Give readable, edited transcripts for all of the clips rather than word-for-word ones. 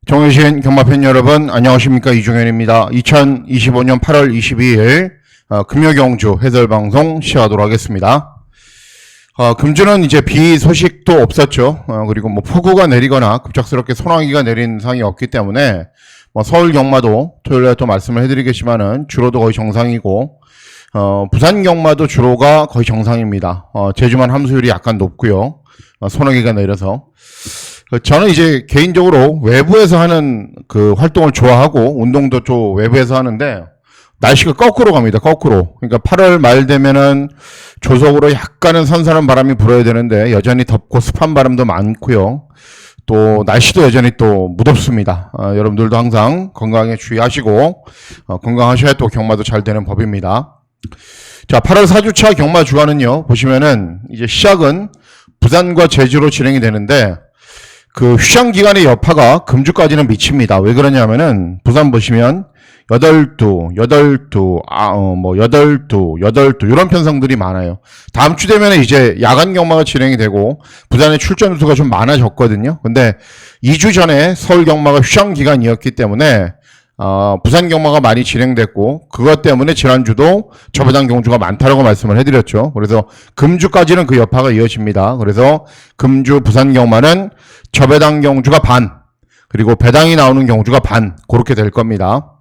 정해주신 경마팬 여러분 안녕하십니까, 이종현입니다. 2025년 8월 22일 금요경주 해설방송 시작하도록 하겠습니다. 금주는 이제 비 소식도 없었죠. 그리고 뭐 폭우가 내리거나 급작스럽게 소나기가 내린 상이 없기 때문에 뭐 서울 경마도 토요일에 또 말씀을 해드리겠지만은 주로도 거의 정상이고 부산 경마도 주로가 거의 정상입니다. 제주만 함수율이 약간 높고요. 소나기가 내려서 저는 이제 개인적으로 외부에서 하는 그 활동을 좋아하고 운동도 좀 외부에서 하는데 날씨가 거꾸로 갑니다. 거꾸로. 그러니까 8월 말 되면은 조석으로 약간은 선선한 바람이 불어야 되는데 여전히 덥고 습한 바람도 많고요. 또 날씨도 여전히 또 무덥습니다. 여러분들도 항상 건강에 주의하시고 건강하셔야 또 경마도 잘 되는 법입니다. 자, 8월 4주차 경마 주간은요, 보시면은 이제 시작은 부산과 제주로 진행이 되는데 그 휴장 기간의 여파가 금주까지는 미칩니다. 왜 그러냐면은 부산 보시면 8두 이런 편성들이 많아요. 다음 주 되면 이제 야간 경마가 진행이 되고 부산의 출전 수가 좀 많아졌거든요. 근데 2주 전에 서울 경마가 휴장 기간이었기 때문에 부산 경마가 많이 진행됐고 그것 때문에 지난주도 저배당 경주가 많다라고 말씀을 해드렸죠. 그래서 금주까지는 그 여파가 이어집니다. 그래서 금주 부산 경마는 저배당 경주가 반, 그리고 배당이 나오는 경주가 반, 그렇게 될 겁니다.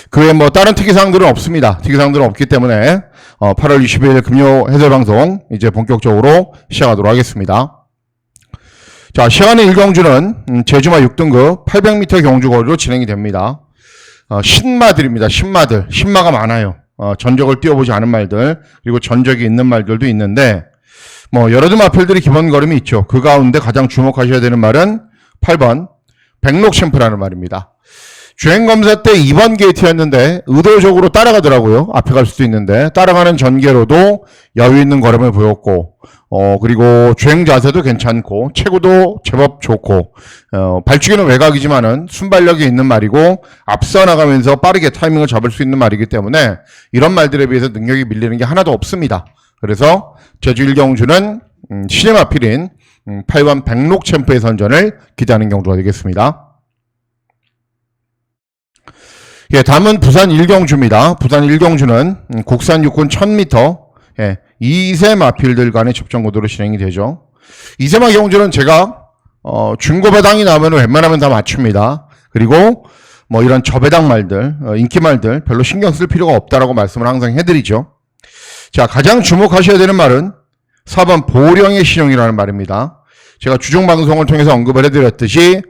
그 외에 뭐 다른 특이사항들은 없습니다. 특이사항들은 없기 때문에 8월 20일 금요 해설방송 이제 본격적으로 시작하도록 하겠습니다. 자, 시간의 1경주는 제주마 6등급 800m 경주거리로 진행이 됩니다. 신마들입니다. 신마들. 신마가 많아요. 전적을 띄워보지 않은 말들, 그리고 전적이 있는 말들도 있는데, 뭐, 여러 두 마필들이 기본 걸음이 있죠. 그 가운데 가장 주목하셔야 되는 말은 8번, 백록 챔프라는 말입니다. 주행검사 때 2번 게이트였는데, 의도적으로 따라가더라고요. 앞에 갈 수도 있는데, 따라가는 전개로도 여유 있는 걸음을 보였고, 그리고 주행 자세도 괜찮고, 체구도 제법 좋고, 발주기는 외곽이지만은 순발력이 있는 말이고, 앞서 나가면서 빠르게 타이밍을 잡을 수 있는 말이기 때문에, 이런 말들에 비해서 능력이 밀리는 게 하나도 없습니다. 그래서, 제주 1경주는, 신의 마필인, 8번 백록 챔프의 선전을 기대하는 경주가 되겠습니다. 예, 다음은 부산 1경주입니다. 부산 1경주는 국산 육군 1000m, 예, 2세 마필들 간의 접전 구도로 진행이 되죠. 2세마 경주는 제가 중고배당이 나오면 웬만하면 다 맞춥니다. 그리고 뭐 이런 저배당 말들, 인기 말들 별로 신경 쓸 필요가 없다라고 말씀을 항상 해드리죠. 자, 가장 주목하셔야 되는 말은 4번 보령의 신용이라는 말입니다. 제가 주중 방송을 통해서 언급을 해드렸듯이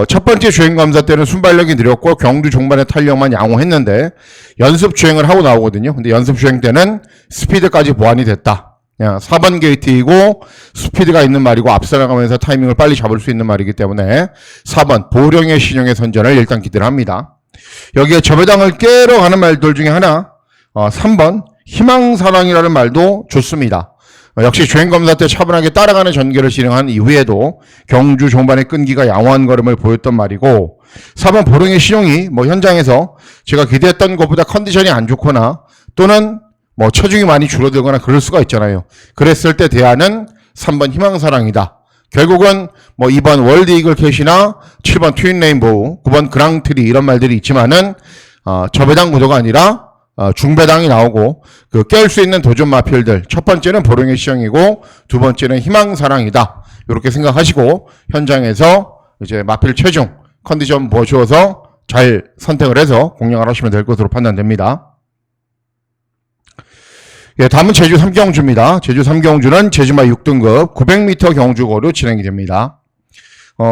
첫 번째 주행 검사 때는 순발력이 느렸고 경주 종반의 탄력만 양호했는데 연습 주행을 하고 나오거든요. 근데 연습 주행 때는 스피드까지 보완이 됐다. 4번 게이트이고 스피드가 있는 말이고 앞서 나가면서 타이밍을 빨리 잡을 수 있는 말이기 때문에 4번 보령의 신용의 선전을 일단 기대를 합니다. 여기에 저배당을 깨러 가는 말들 중에 하나 3번 희망사랑이라는 말도 좋습니다. 역시 주행검사 때 차분하게 따라가는 전개를 진행한 이후에도 경주 종반의 끈기가 양호한 걸음을 보였던 말이고 4번 보령의 신용이 뭐 현장에서 제가 기대했던 것보다 컨디션이 안 좋거나 또는 뭐 체중이 많이 줄어들거나 그럴 수가 있잖아요. 그랬을 때 대안은 3번 희망사랑이다. 결국은 뭐 2번 월드 이글 캣이나 7번 트윈 레인보우, 9번 그랑트리 이런 말들이 있지만은 저배당 구도가 아니라 중배당이 나오고 그 깰 수 있는 도전 마필들, 첫 번째는 보령의 시정이고 두 번째는 희망사랑이다. 이렇게 생각하시고 현장에서 이제 마필 체중 컨디션 보셔서 잘 선택을 해서 공략을 하시면 될 것으로 판단됩니다. 예, 다음은 제주 3경주입니다. 제주 3경주는 제주마 6등급 900m 경주거리로 진행이 됩니다.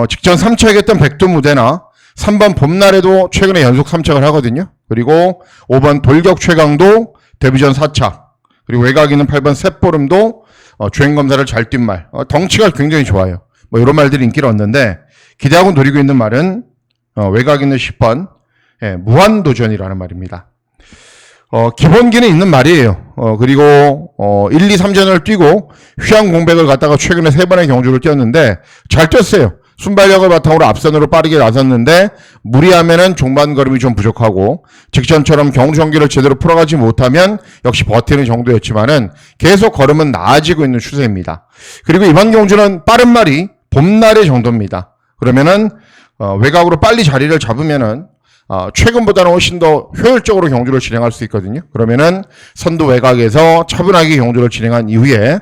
직전 3차에 했던 백두무대나 3번 봄날에도 최근에 연속 3착을 하거든요. 그리고 5번 돌격 최강도 데뷔전 4차, 그리고 외곽 있는 8번 셋보름도 주행검사를 잘 뛴 말, 덩치가 굉장히 좋아요. 뭐 이런 말들이 인기를 얻는데 기대하고 노리고 있는 말은 외곽 있는 10번 무한도전이라는 말입니다. 기본기는 있는 말이에요. 그리고 1, 2, 3전을 뛰고 휴양 공백을 갖다가 최근에 3번의 경주를 뛰었는데 잘 뛰었어요. 순발력을 바탕으로 앞선으로 빠르게 나섰는데 무리하면은 종반 걸음이 좀 부족하고 직전처럼 경주 경기를 제대로 풀어가지 못하면 역시 버티는 정도였지만은 계속 걸음은 나아지고 있는 추세입니다. 그리고 이번 경주는 빠른 말이 봄날의 정도입니다. 그러면은 외곽으로 빨리 자리를 잡으면은 최근보다는 훨씬 더 효율적으로 경주를 진행할 수 있거든요. 그러면은 선두 외곽에서 차분하게 경주를 진행한 이후에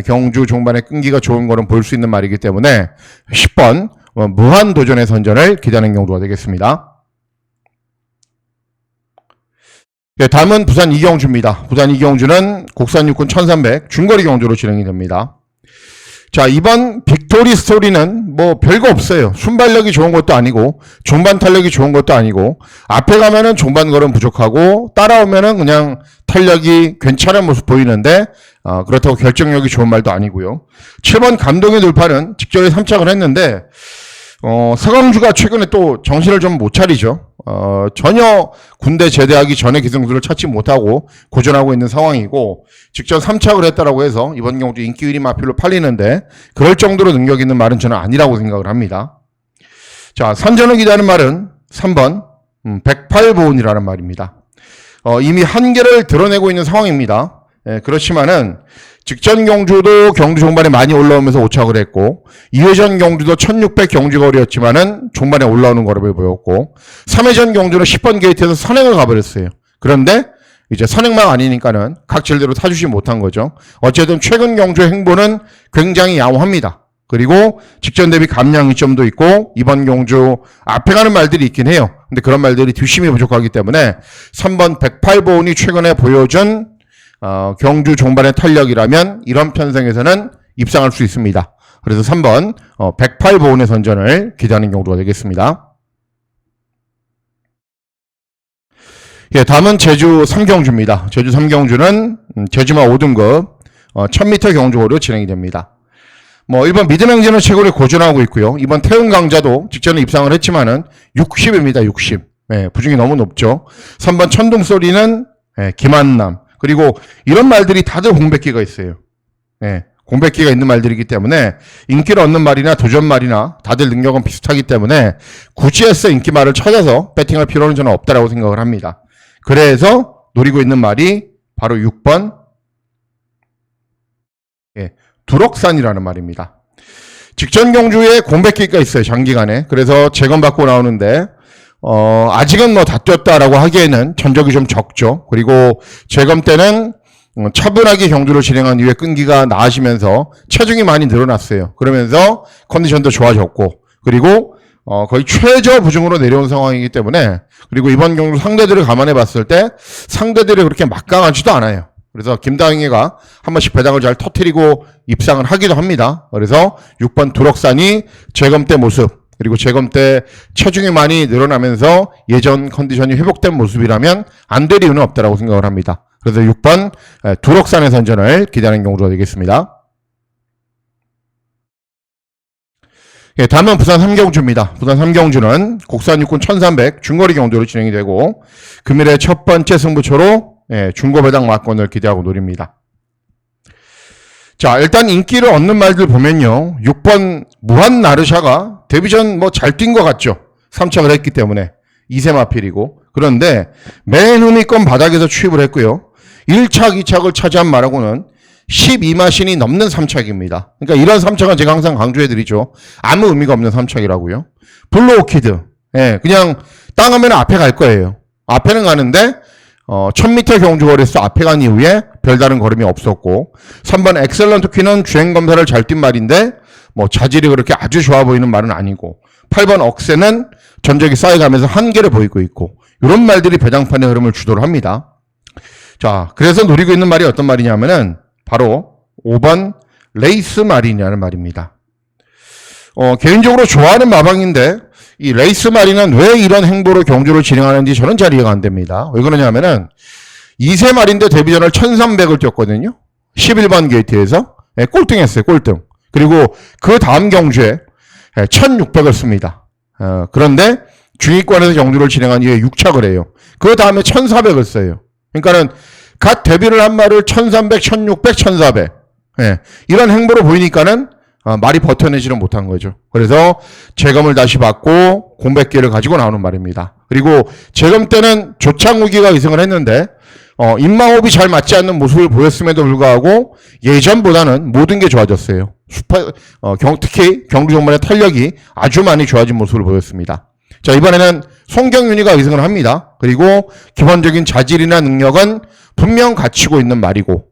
경주 종반의 끈기가 좋은 거는 볼 수 있는 말이기 때문에 10번 무한 도전의 선전을 기대하는 경주가 되겠습니다. 네, 다음은 부산 이경주입니다. 부산 이경주는 국산 육군 1300 중거리 경주로 진행이 됩니다. 자, 이번 빅토리 스토리는 뭐 별거 없어요. 순발력이 좋은 것도 아니고 종반 탄력이 좋은 것도 아니고 앞에 가면은 종반 걸음 부족하고 따라오면은 그냥 탄력이 괜찮은 모습 보이는데 그렇다고 결정력이 좋은 말도 아니고요. 7번 감동의 돌파는 직전에 3착을 했는데 서강주가 최근에 또 정신을 좀 못 차리죠. 전혀 군대 제대하기 전에 기승수를 찾지 못하고 고전하고 있는 상황이고 직전 3착을 했다라고 해서 이번 경주 인기 1위 마필로 팔리는데 그럴 정도로 능력 있는 말은 저는 아니라고 생각을 합니다. 자, 선전을 기대하는 말은 3번 108보온이라는 말입니다. 이미 한계를 드러내고 있는 상황입니다. 그렇지만은 직전 경주도 경주 종반에 많이 올라오면서 5착을 했고 2회전 경주도 1600 경주거리였지만은 종반에 올라오는 걸음을 보였고 3회전 경주는 10번 게이트에서 선행을 가버렸어요. 그런데 이제 선행만 아니니까는 각질대로 타주지 못한 거죠. 어쨌든 최근 경주의 행보는 굉장히 양호합니다. 그리고 직전 대비 감량 이점도 있고 이번 경주 앞에 가는 말들이 있긴 해요. 근데 그런 말들이 뒷심이 부족하기 때문에 3번 108보온이 최근에 보여준 경주 종반의 탄력이라면 이런 편성에서는 입상할 수 있습니다. 그래서 3번 108보온의 선전을 기대하는 경주가 되겠습니다. 예, 다음은 제주 3경주입니다. 제주 3경주는 제주마 5등급 1000m 경주거리로 진행이 됩니다. 이번 미드맹지는 최고를 고전하고 있고요. 이번 태운 강자도 직전에 입상을 했지만은 60입니다. 60. 예, 부중이 너무 높죠. 3번 천둥소리는 김한남. 그리고 이런 말들이 다들 공백기가 있어요. 예, 공백기가 있는 말들이기 때문에 인기를 얻는 말이나 도전 말이나 다들 능력은 비슷하기 때문에 굳이 해서 인기 말을 찾아서 배팅할 필요는 저는 없다라고 생각을 합니다. 그래서 노리고 있는 말이 바로 6번 두럭산이라는 말입니다. 직전 경주에 공백기가 있어요. 장기간에. 그래서 재검받고 나오는데 아직은 다 뛰었다라고 하기에는 전적이 좀 적죠. 그리고 재검 때는 차분하게 경주를 진행한 이후에 끈기가 나아지면서 체중이 많이 늘어났어요. 그러면서 컨디션도 좋아졌고 그리고 거의 최저 부중으로 내려온 상황이기 때문에 그리고 이번 경주 상대들을 감안해 봤을 때 상대들이 그렇게 막강하지도 않아요. 그래서 김다영이가 한 번씩 배당을 잘 터뜨리고 입상을 하기도 합니다. 그래서 6번 두럭산이 재검 때 모습 그리고 재검 때 체중이 많이 늘어나면서 예전 컨디션이 회복된 모습이라면 안 될 이유는 없다라고 생각을 합니다. 그래서 6번 두럭산의 선전을 기대하는 경우가 되겠습니다. 예, 다음은 부산 3경주입니다. 부산 3경주는 국산 육군 1300 중거리 경주로 진행이 되고 금일의 첫 번째 승부처로 중고 배당 막권을 기대하고 노립니다. 자, 일단 인기를 얻는 말들 보면요. 6번 무한 나르샤가 데뷔전 잘 뛴 것 같죠. 3착을 했기 때문에 2세 마필이고 그런데 맨 후미권 바닥에서 취입을 했고요. 1착, 2착을 차지한 말하고는 12마신이 넘는 3착입니다. 그러니까 이런 3착은 제가 항상 강조해드리죠. 아무 의미가 없는 3착이라고요. 블루 오키드. 그냥 땅 하면 앞에 갈 거예요. 앞에는 가는데 1000m 경주거리에서 앞에 간 이후에 별다른 걸음이 없었고 3번 엑셀런트 퀸은 주행검사를 잘 뛴 말인데 자질이 그렇게 아주 좋아 보이는 말은 아니고 8번 억세는 전적이 쌓여가면서 한계를 보이고 있고 이런 말들이 배당판의 흐름을 주도를 합니다. 자, 그래서 노리고 있는 말이 어떤 말이냐면은 바로 5번 레이스 마린이라는 말입니다. 개인적으로 좋아하는 마방인데 이 레이스 마린은 왜 이런 행보로 경주를 진행하는지 저는 잘 이해가 안 됩니다. 왜 그러냐면은 2세 말인데 데뷔전을 1300을 뛰었거든요. 11번 게이트에서 꼴등했어요. 꼴등. 그리고 그 다음 경주에 1600을 씁니다. 그런데 중위권에서 경주를 진행한 이후에 6착을 해요. 그 다음에 1400을 써요. 그러니까는 갓 데뷔를 한 말을 1300, 1600, 1400 이런 행보로 보이니까는 말이 버텨내지를 못한 거죠. 그래서 재검을 다시 받고 공백기를 가지고 나오는 말입니다. 그리고 재검 때는 조창욱이가 의승을 했는데 인마호흡이 잘 맞지 않는 모습을 보였음에도 불구하고 예전보다는 모든 게 좋아졌어요. 특히 경주 종말의 탄력이 아주 많이 좋아진 모습을 보였습니다. 자, 이번에는 송경윤이가 의승을 합니다. 그리고 기본적인 자질이나 능력은 분명 갖추고 있는 말이고,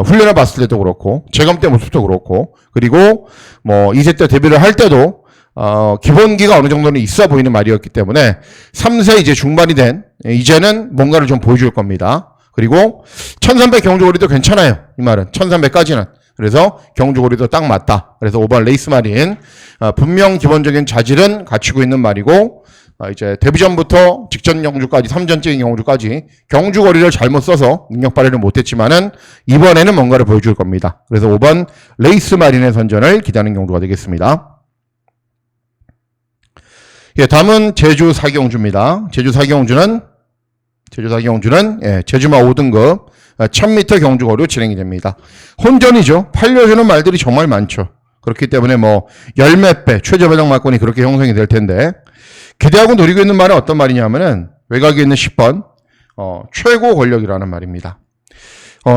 훈련을 봤을 때도 그렇고, 재검 때 모습도 그렇고, 그리고 2세 때 데뷔를 할 때도 기본기가 어느 정도는 있어 보이는 말이었기 때문에 3세 이제 중반이 된 이제는 뭔가를 좀 보여줄 겁니다. 그리고 1300 경주거리도 괜찮아요. 이 말은 1300까지는. 그래서 경주거리도 딱 맞다. 그래서 5번 레이스 말인 분명 기본적인 자질은 갖추고 있는 말이고, 이제 데뷔 전부터 직전 경주까지 3전적인 경주까지 경주거리를 잘못 써서 능력 발휘를 못했지만은 이번에는 뭔가를 보여줄 겁니다. 그래서 5번 레이스 마린의 선전을 기대하는 경주가 되겠습니다. 예, 다음은 제주 사경주입니다. 제주 사경주는 제주마 5등급 1000m 경주거리로 진행이 됩니다. 혼전이죠. 팔려주는 말들이 정말 많죠. 그렇기 때문에 열몇 배 최저배당 말권이 그렇게 형성이 될 텐데, 기대하고 노리고 있는 말은 어떤 말이냐면은 외곽에 있는 10번 최고 권력이라는 말입니다.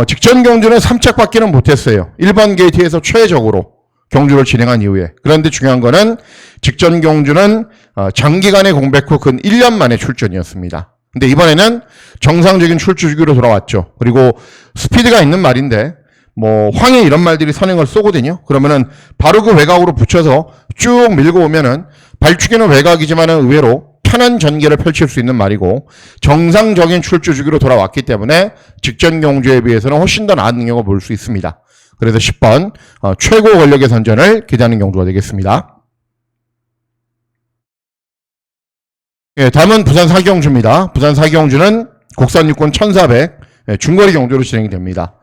직전 경주는 3착밖에는 못했어요. 1번 게이트에서 최적으로 경주를 진행한 이후에. 그런데 중요한 거는 직전 경주는 장기간의 공백 후 근 1년 만에 출전이었습니다. 근데 이번에는 정상적인 출주 주기로 돌아왔죠. 그리고 스피드가 있는 말인데 황해 이런 말들이 선행을 쏘거든요. 그러면은 바로 그 외곽으로 붙여서 쭉 밀고 오면은 발축에는 외곽이지만은 의외로 편한 전개를 펼칠 수 있는 말이고, 정상적인 출주 주기로 돌아왔기 때문에 직전 경주에 비해서는 훨씬 더 나은 능력을 볼 수 있습니다. 그래서 10번 최고 권력의 선전을 기대하는 경주가 되겠습니다. 예, 다음은 부산 사경주입니다. 부산 사경주는 국산 육군 1400 중거리 경주로 진행이 됩니다.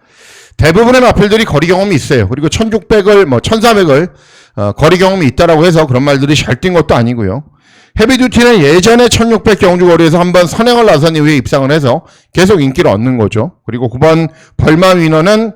대부분의 마필들이 거리 경험이 있어요. 그리고 1600을 1400을 거리 경험이 있다라고 해서 그런 말들이 잘 뛴 것도 아니고요. 헤비듀티는 예전에 1600 경주거리에서 한번 선행을 나선 이후에 입상을 해서 계속 인기를 얻는 거죠. 그리고 9번 벌마 위너는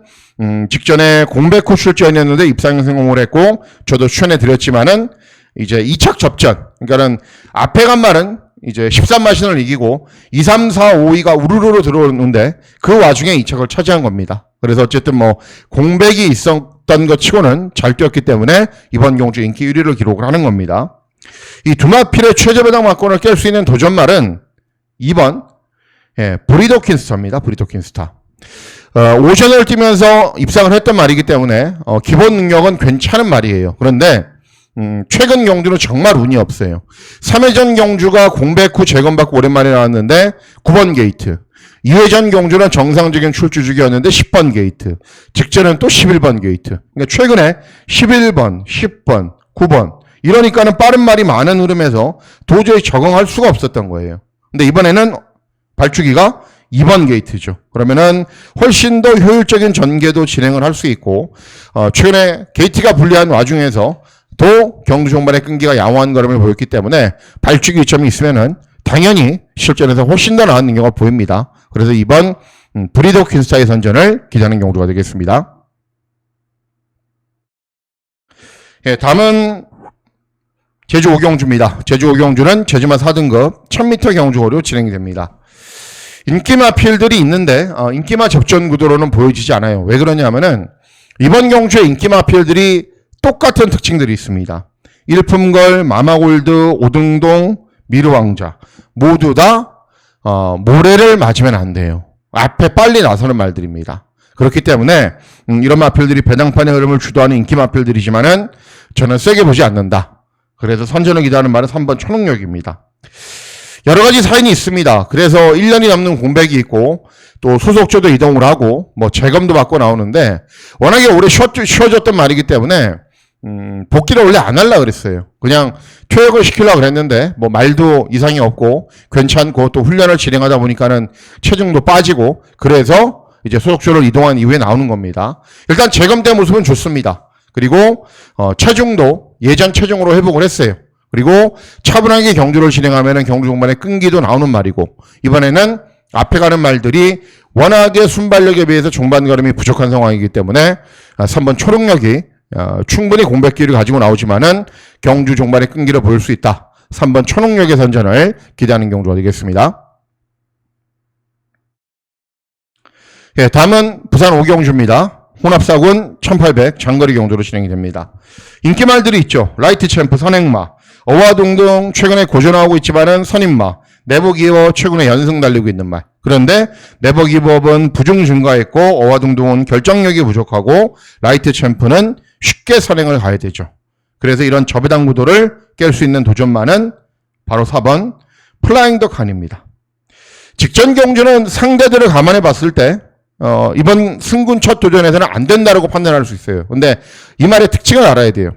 직전에 공백 후 출전이었는데 입상에 성공을 했고, 저도 추천해 드렸지만은 이제 2착 접전, 그러니까는 앞에 간 말은 이제 13마신을 이기고 2, 3, 4, 5위가 우르르르 들어오는데 그 와중에 2착을 차지한 겁니다. 그래서 어쨌든 공백이 있었던 것 치고는 잘 뛰었기 때문에 이번 경주 인기 1위를 기록을 하는 겁니다. 이 두 마필의 최저배당 막권을 깰 수 있는 도전말은 2번 브리도킨스타입니다. 브리도킨스타. 오션을 뛰면서 입상을 했던 말이기 때문에 기본 능력은 괜찮은 말이에요. 그런데 최근 경주는 정말 운이 없어요. 3회전 경주가 공백 후 재검받고 오랜만에 나왔는데 9번 게이트. 2회전 경주는 정상적인 출주 주기였는데 10번 게이트. 직전은 또 11번 게이트. 그러니까 최근에 11번, 10번, 9번. 이러니까는 빠른 말이 많은 흐름에서 도저히 적응할 수가 없었던 거예요. 근데 이번에는 발주기가 2번 게이트죠. 그러면은 훨씬 더 효율적인 전개도 진행을 할 수 있고, 최근에 게이트가 불리한 와중에서 또 경주 종반의 끈기가 양호한 걸음을 보였기 때문에 발주기 이점이 있으면은 당연히 실전에서 훨씬 더 나은 능력을 보입니다. 그래서 이번 브리더 퀸스타의 선전을 기대하는 경주가 되겠습니다. 예, 다음은 제주 5경주입니다. 제주 5경주는 제주마 4등급 1000m 경주거리로 진행이 됩니다. 인기마 필들이 있는데 인기마 접전 구도로는 보여지지 않아요. 왜 그러냐면은 이번 경주에 인기마 필들이 똑같은 특징들이 있습니다. 일품걸, 마마골드, 오등동, 미르왕자 모두 다 모래를 맞으면 안 돼요. 앞에 빨리 나서는 말들입니다. 그렇기 때문에 이런 마필들이 배당판의 흐름을 주도하는 인기 마필들이지만은 저는 세게 보지 않는다. 그래서 선전을 기대하는 말은 3번 초능력입니다. 여러 가지 사인이 있습니다. 그래서 1년이 넘는 공백이 있고 또 소속조도 이동을 하고 재검도 받고 나오는데 워낙에 오래 쉬어졌던 말이기 때문에 복귀를 원래 안 하려고 그랬어요. 그냥 퇴역을 시키려고 그랬는데 말도 이상이 없고 괜찮고 또 훈련을 진행하다 보니까는 체중도 빠지고 그래서 이제 소속조를 이동한 이후에 나오는 겁니다. 일단 재검대 모습은 좋습니다. 그리고 체중도 예전 체중으로 회복을 했어요. 그리고 차분하게 경주를 진행하면 경주 종반의 끈기도 나오는 말이고 이번에는 앞에 가는 말들이 워낙에 순발력에 비해서 종반 걸음이 부족한 상황이기 때문에 3번 초능력이 충분히 공백기를 가지고 나오지만은 경주 종반의 끈기를 보일 수 있다. 3번 초능력의 선전을 기대하는 경주가 되겠습니다. 예, 다음은 부산 오경주입니다. 혼합사군 1800 장거리 경주로 진행이 됩니다. 인기말들이 있죠. 라이트 챔프, 선행마, 어와둥둥 최근에 고전하고 있지만은 선임마, 네버기버 최근에 연승 달리고 있는 말. 그런데 네버기버는 부중 증가했고 어와둥둥은 결정력이 부족하고 라이트 챔프는 쉽게 선행을 가야 되죠. 그래서 이런 저배당 구도를 깰 수 있는 도전마는 바로 4번 플라잉 더 칸입니다. 직전 경주는 상대들을 감안해 봤을 때 이번 승군 첫 도전에서는 안 된다라고 판단할 수 있어요. 근데 이 말의 특징을 알아야 돼요.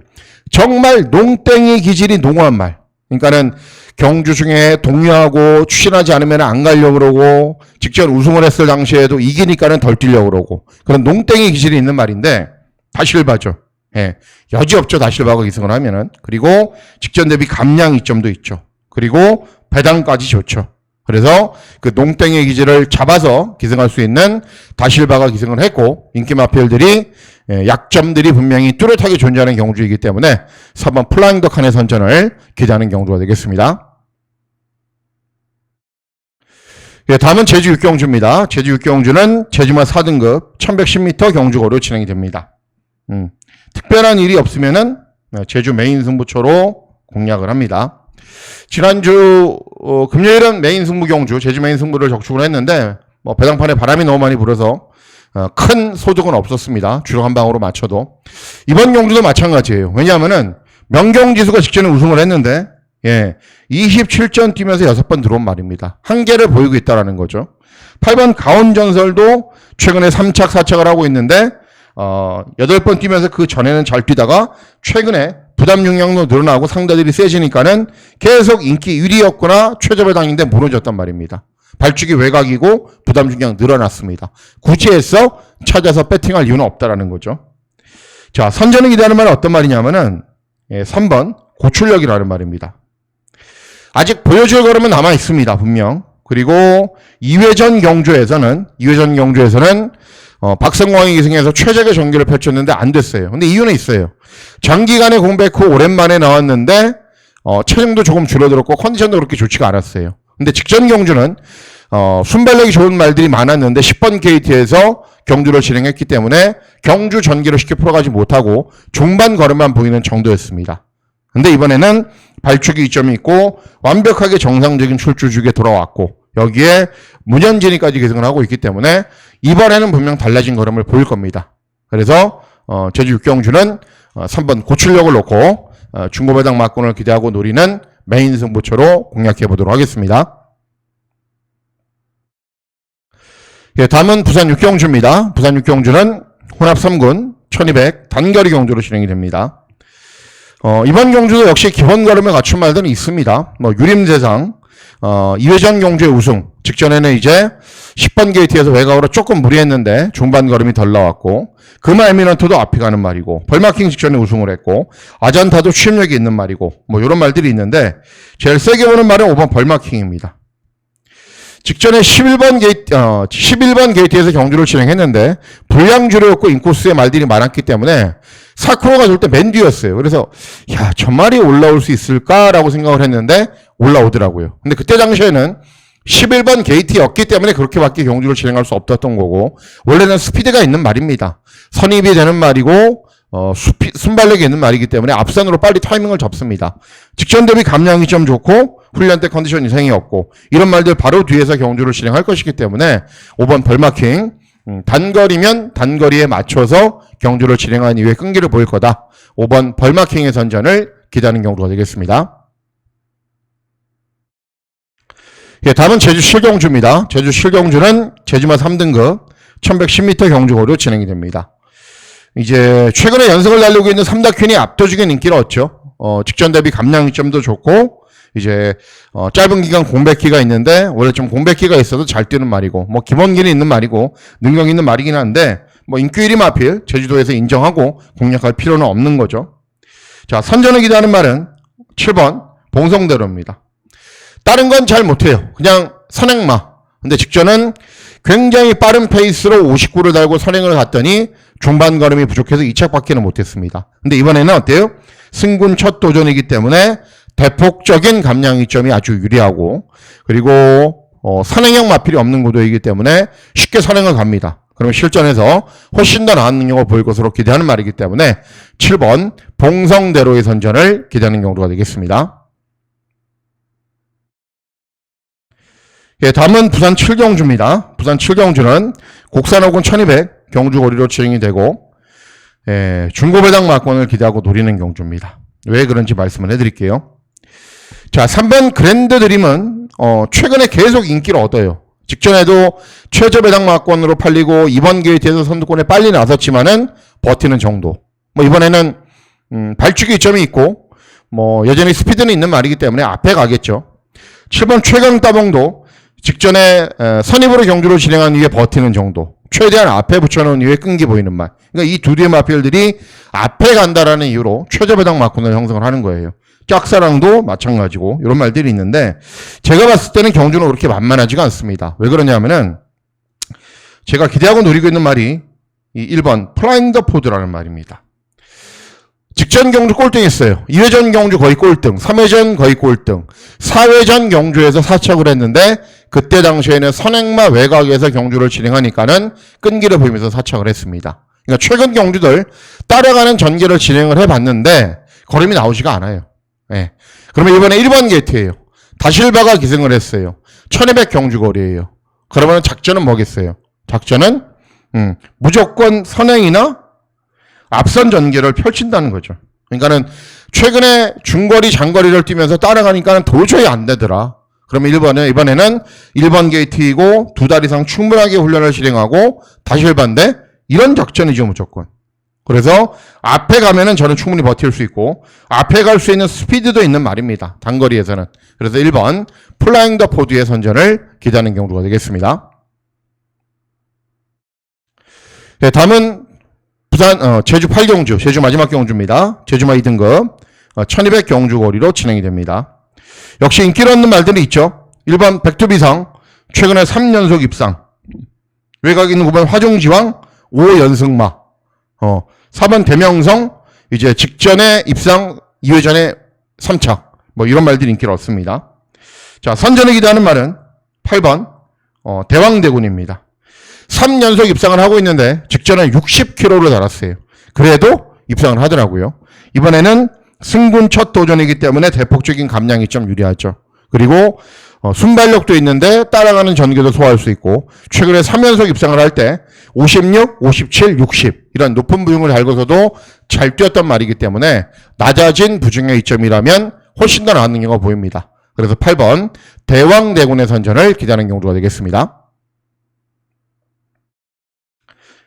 정말 농땡이 기질이 농후한 말. 그러니까는 경주 중에 동요하고 추진하지 않으면 안 가려고 그러고 직전 우승을 했을 당시에도 이기니까는 덜 뛰려고 그러고 그런 농땡이 기질이 있는 말인데 다실바죠. 예. 여지없죠. 다실바가 기승을 하면은. 그리고 직전 대비 감량 이점도 있죠. 그리고 배당까지 좋죠. 그래서 그 농땡의 기질을 잡아서 기승할 수 있는 다실바가 기승을 했고 인기 마필들이 약점들이 분명히 뚜렷하게 존재하는 경주이기 때문에 4번 플라잉 더 칸의 선전을 기대하는 경주가 되겠습니다. 예, 다음은 제주 육경주입니다. 제주 육경주는 제주마 4등급 1110m 경주거로 진행이 됩니다. 특별한 일이 없으면은 제주 메인 승부처로 공략을 합니다. 지난주 금요일은 메인 승부 경주, 제주 메인 승부를 적중을 했는데 배당판에 바람이 너무 많이 불어서 큰 소득은 없었습니다. 주력 한 방으로 맞춰도. 이번 경주도 마찬가지예요. 왜냐하면은 명경지수가 직전에 우승을 했는데 27전 뛰면서 6번 들어온 말입니다. 한계를 보이고 있다는 거죠. 8번 가온전설도 최근에 3착, 4착을 하고 있는데 8번 뛰면서 그 전에는 잘 뛰다가 최근에 부담 중량도 늘어나고 상대들이 세지니까는 계속 인기 1위였거나 최저배당인데 무너졌단 말입니다. 발축이 외곽이고 부담 중량 늘어났습니다. 굳이 해서 찾아서 배팅할 이유는 없다라는 거죠. 자, 선전을 기대하는 말은 어떤 말이냐면은 3번 고출력이라는 말입니다. 아직 보여줄 걸음은 남아 있습니다. 분명. 그리고 2회전 경주에서는 박성광이 기승해서 최적의 전기를 펼쳤는데 안 됐어요. 근데 이유는 있어요. 장기간의 공백 후 오랜만에 나왔는데 체중도 조금 줄어들었고 컨디션도 그렇게 좋지가 않았어요. 근데 직전 경주는 순발력이 좋은 말들이 많았는데 10번 게이트에서 경주를 진행했기 때문에 경주 전기를 쉽게 풀어가지 못하고 중반 걸음만 보이는 정도였습니다. 근데 이번에는 발축이 이점이 있고 완벽하게 정상적인 출주 주기에 돌아왔고 여기에 문현진이까지 계승을 하고 있기 때문에 이번에는 분명 달라진 걸음을 보일 겁니다. 그래서 제주 육경주는 3번 고출력을 놓고 중고배당 막군을 기대하고 노리는 메인 승부처로 공략해 보도록 하겠습니다. 예, 다음은 부산 육경주입니다. 부산 육경주는 혼합 3군 1200 단거리 경주로 진행이 됩니다. 이번 경주도 역시 기본 걸음에 갖춘 말들은 있습니다. 유림세상 2회전 경주의 우승 직전에는 이제 10번 게이트에서 외곽으로 조금 무리했는데 중반 걸음이 덜 나왔고 금화 에미넌트도 앞이 가는 말이고 벌마킹 직전에 우승을 했고 아잔타도 취임력이 있는 말이고 이런 말들이 있는데 제일 세게 보는 말은 5번 벌마킹입니다. 직전에 11번 게이트에서 경주를 진행했는데 불량주로였고 인코스의 말들이 많았기 때문에 사크로가 돌 때 맨 뒤였어요. 그래서 저 말이 올라올 수 있을까라고 생각을 했는데 올라오더라고요. 근데 그때 당시에는 11번 게이트였기 때문에 그렇게밖에 경주를 진행할 수 없었던 거고 원래는 스피드가 있는 말입니다. 선입이 되는 말이고 순발력이 있는 말이기 때문에 앞선으로 빨리 타이밍을 잡습니다. 직전 대비 감량이 좀 좋고 훈련 때 컨디션 이상이 없고 이런 말들 바로 뒤에서 경주를 진행할 것이기 때문에 5번 벌마킹 단거리면 단거리에 맞춰서 경주를 진행한 이후에 끈기를 보일 거다. 5번 벌마킹의 선전을 기대하는 경주가 되겠습니다. 예, 다음은 제주 실경주입니다. 제주 실경주는 제주마 3등급 1110m 경주거로 진행이 됩니다. 이제 최근에 연승을 달리고 있는 삼다퀸이 압도적인 인기를 얻죠. 직전 대비 감량점도 좋고 이제 짧은 기간 공백기가 있는데 원래 좀 공백기가 있어도 잘 뛰는 말이고 기본기는 있는 말이고 능력 있는 말이긴 한데 인기 1위 마필 제주도에서 인정하고 공략할 필요는 없는 거죠. 자, 선전을 기대하는 말은 7번 봉성대로입니다. 다른 건 잘 못해요. 그냥 선행마. 근데 직전은 굉장히 빠른 페이스로 59를 달고 선행을 갔더니 중반 걸음이 부족해서 2착밖에는 못했습니다. 근데 이번에는 어때요? 승군 첫 도전이기 때문에 대폭적인 감량 이점이 아주 유리하고 그리고 선행형 마필이 없는 구도이기 때문에 쉽게 선행을 갑니다. 그러면 실전에서 훨씬 더 나은 능력을 보일 것으로 기대하는 말이기 때문에 7번 봉성대로의 선전을 기대하는 경우가 되겠습니다. 예, 다음은 부산 7경주입니다. 부산 7경주는 국산 호군 1200 경주 거리로 진행이 되고 중고배당 막권을 기대하고 노리는 경주입니다. 왜 그런지 말씀을 해드릴게요. 자, 3번 그랜드 드림은 최근에 계속 인기를 얻어요. 직전에도 최저 배당 막권으로 팔리고 이번 게이트에서 선두권에 빨리 나섰지만은 버티는 정도. 뭐 이번에는 발주기 이점이 있고 뭐 여전히 스피드는 있는 말이기 때문에 앞에 가겠죠. 7번 최강 따봉도 직전에 선입으로 경주를 진행한 이후에 버티는 정도. 최대한 앞에 붙여놓은 이후에 끈기 보이는 말. 그러니까 이 두 대의 마필들이 앞에 간다라는 이유로 최저 배당 막권을 형성을 하는 거예요. 짝사랑도 마찬가지고 이런 말들이 있는데 제가 봤을 때는 경주는 그렇게 만만하지가 않습니다. 왜 그러냐면은 제가 기대하고 노리고 있는 말이 이 1번 플라잉 더 포드라는 말입니다. 직전 경주 꼴등했어요. 2회전 경주 거의 꼴등, 3회전 거의 꼴등, 4회전 경주에서 사착을 했는데 그때 당시에는 선행마 외곽에서 경주를 진행하니까는 끈기를 보이면서 사착을 했습니다. 그러니까 최근 경주들 따라가는 전개를 진행을 해봤는데 걸음이 나오지가 않아요. 예. 그러면 이번에 1번 게이트예요. 다실바가 기승을 했어요. 1200 경주 거리예요. 그러면 작전은 뭐겠어요? 작전은 무조건 선행이나 앞선 전개를 펼친다는 거죠. 그러니까는 최근에 중거리 장거리를 뛰면서 따라가니까는 도저히 안 되더라. 그러면 이번에는 1번 게이트이고 2달 이상 충분하게 훈련을 진행하고 다실바인데 이런 작전이죠, 무조건. 그래서 앞에 가면은 저는 충분히 버틸 수 있고 앞에 갈 수 있는 스피드도 있는 말입니다. 단거리에서는. 그래서 1번 플라잉 더 포드의 선전을 기대하는 경우가 되겠습니다. 네, 다음은 부산 제주 8경주, 제주 마지막 경주입니다. 제주마 2등급 1200 경주 거리로 진행이 됩니다. 역시 인기를 얻는 말들이 있죠. 1번 백두비상 최근에 3연속 입상. 외곽 있는 9번 화종지왕 5연승마. 4번 대명성 이제 직전에 입상 2회전에 3차 뭐 이런 말들이 인기를 얻습니다. 자, 선전을 기대하는 말은 8번 대왕대군입니다. 3연속 입상을 하고 있는데 직전에 60km를 달았어요. 그래도 입상을 하더라고요. 이번에는 승군 첫 도전이기 때문에 대폭적인 감량이 좀 유리하죠. 그리고 순발력도 있는데 따라가는 전개도 소화할 수 있고 최근에 3연속 입상을 할 때 56, 57, 60 이런 높은 부중을 달고서도 잘 뛰었던 말이기 때문에 낮아진 부중의 이점이라면 훨씬 더 나은 능력가 보입니다. 그래서 8번 대왕대군의 선전을 기대하는 경우가 되겠습니다.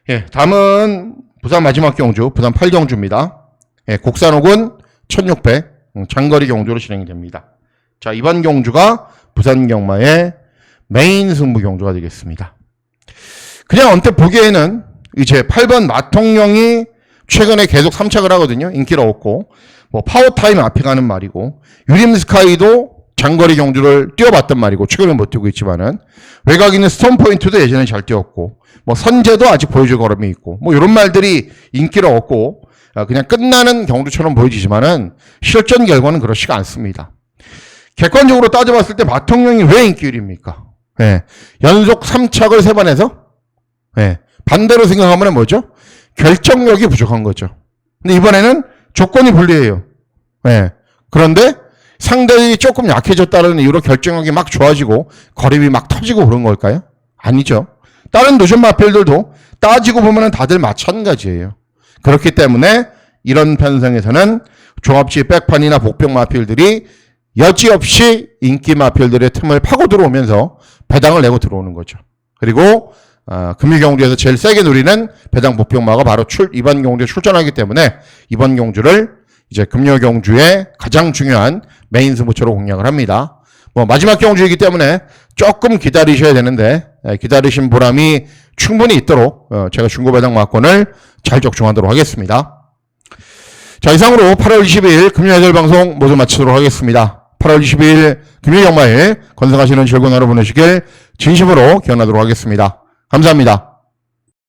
예, 다음은 부산 마지막 경주, 부산 8경주입니다. 예, 국산호군 1600 장거리 경주로 진행이 됩니다. 자, 이번 경주가 부산 경마의 메인 승부 경주가 되겠습니다. 그냥 언뜻 보기에는 이제 8번 마통령이 최근에 계속 3착을 하거든요. 인기를 얻고 뭐 파워타임 앞에 가는 말이고 유림스카이도 장거리 경주를 뛰어봤던 말이고 최근에 못 뛰고 있지만은 외곽 있는 스톤포인트도 예전에 잘 뛰었고 뭐 선제도 아직 보여줄 걸음이 있고 뭐 이런 말들이 인기를 얻고 그냥 끝나는 경주처럼 보여지지만은 실전 결과는 그렇지가 않습니다. 객관적으로 따져봤을 때 마통령이 왜 인기 1위입니까? 예. 연속 3착을 3번 해서 예. 반대로 생각하면 뭐죠? 결정력이 부족한 거죠. 근데 이번에는 조건이 불리해요. 예. 그런데 상대이 조금 약해졌다는 이유로 결정력이 막 좋아지고 거림이 막 터지고 그런 걸까요? 아니죠. 다른 도전 마필들도 따지고 보면 다들 마찬가지예요. 그렇기 때문에 이런 편성에서는 종합지 백판이나 복병 마필들이 여지없이 인기 마필들의 틈을 파고 들어오면서 배당을 내고 들어오는 거죠. 그리고 금유경주에서 제일 세게 누리는 배당 복병마가 바로 이번 경주에 출전하기 때문에 이번 경주를 이제 금요경주의 가장 중요한 메인 승부처로 공략을 합니다. 뭐 마지막 경주이기 때문에 조금 기다리셔야 되는데 기다리신 보람이 충분히 있도록 제가 중고배당 막권을 잘 적중하도록 하겠습니다. 자, 이상으로 8월 22일 금요일 방송 모두 마치도록 하겠습니다. 8월 22일 금요일 영마일 건승하시는 즐거운 하루 보내시길 진심으로 기원하도록 하겠습니다. 감사합니다.